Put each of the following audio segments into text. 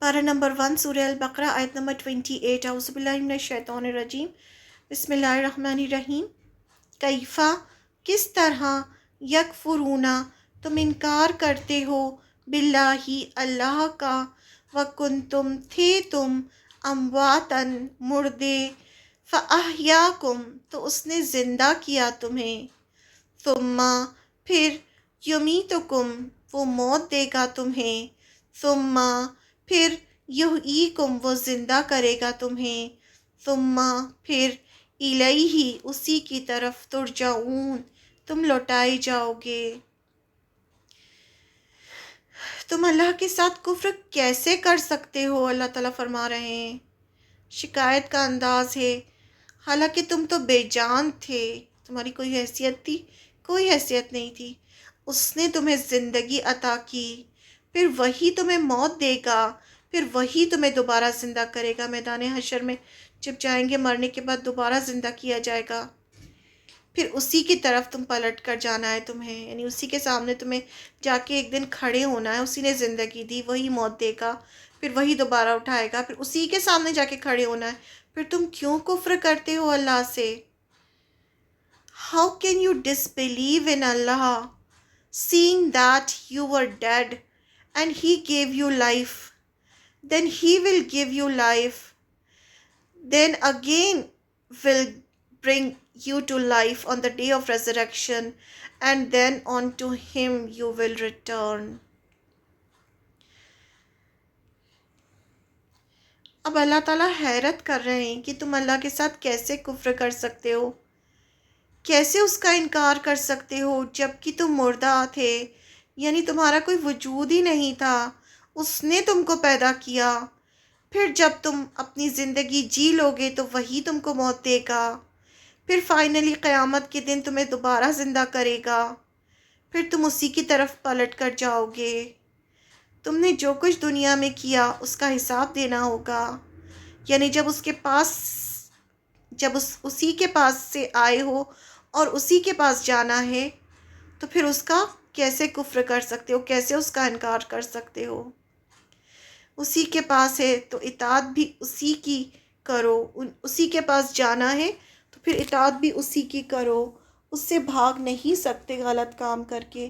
پارہ نمبر 1 سورہ البقرہ آیت نمبر 28۔ اعوذ باللہ من الشیطان الرجیم، بسم اللہ الرحمن الرحیم۔ کیفا کس طرح، یکفرون تم انکار کرتے ہو، باللہ اللہ کا، وکنتم تھے تم، امواتن مردے، فاحیاکم تو اس نے زندہ کیا تمہیں، ثم پھر، یمیتکم وہ موت دے گا تمہیں، ثم پھر، یحییکم وہ زندہ کرے گا تمہیں، ثم پھر، الیہ اسی کی طرف، ترجعون تم لوٹائے جاؤ گے۔ تم اللہ کے ساتھ کفر کیسے کر سکتے ہو؟ اللہ تعالیٰ فرما رہے ہیں، شکایت کا انداز ہے، حالانکہ تم تو بے جان تھے، تمہاری کوئی حیثیت تھی؟ کوئی حیثیت نہیں تھی۔ اس نے تمہیں زندگی عطا کی، پھر وہی تمہیں موت دے گا، پھر وہی تمہیں دوبارہ زندہ کرے گا میدان حشر میں، جب جائیں گے مرنے کے بعد دوبارہ زندہ کیا جائے گا، پھر اسی کی طرف تم پلٹ کر جانا ہے تمہیں، یعنی اسی کے سامنے تمہیں جا کے ایک دن کھڑے ہونا ہے۔ اسی نے زندگی دی، وہی موت دے گا، پھر وہی دوبارہ اٹھائے گا، پھر اسی کے سامنے جا کے کھڑے ہونا ہے۔ پھر تم کیوں کفر کرتے ہو اللہ سے؟ How can you disbelieve in Allah, seeing that you were dead and He gave you life? Then He will give you life, then again will bring you to life on the day of resurrection, and then unto Him you will return. اب اللہ تعالیٰ حیرت کر رہے ہیں کہ تم اللہ کے ساتھ کیسے کفر کر سکتے ہو، کیسے اس کا انکار کر سکتے ہو جب کہ تم مردہ تھے، یعنی تمہارا کوئی وجود ہی نہیں تھا، اس نے تم کو پیدا کیا، پھر جب تم اپنی زندگی جی لوگے تو وہی تم کو موت دے گا، پھر فائنلی قیامت کے دن تمہیں دوبارہ زندہ کرے گا، پھر تم اسی کی طرف پلٹ کر جاؤ گے۔ تم نے جو کچھ دنیا میں کیا اس کا حساب دینا ہوگا، یعنی جب اس کے پاس، اسی کے پاس سے آئے ہو اور اسی کے پاس جانا ہے، تو پھر اس کا کیسے کفر کر سکتے ہو، کیسے اس کا انکار کر سکتے ہو؟ اسی کے پاس ہے تو اطاعت بھی اسی کی کرو، اسی کے پاس جانا ہے تو پھر اطاعت بھی اسی کی کرو، اس سے بھاگ نہیں سکتے غلط کام کر کے،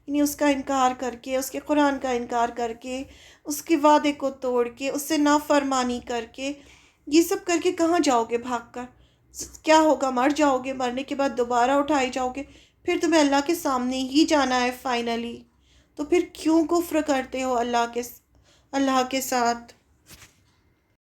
یعنی اس کا انکار کر کے، اس کے قرآن کا انکار کر کے، اس کے وعدے کو توڑ کے، اس سے نافرمانی کر کے، یہ سب کر کے کہاں جاؤ گے بھاگ کر؟ کیا ہوگا؟ مر جاؤ گے، مرنے کے بعد دوبارہ اٹھائے جاؤ گے، پھر تمہیں اللہ کے سامنے ہی جانا ہے فائنلی۔ تو پھر کیوں کفر کرتے ہو اللہ کے ساتھ؟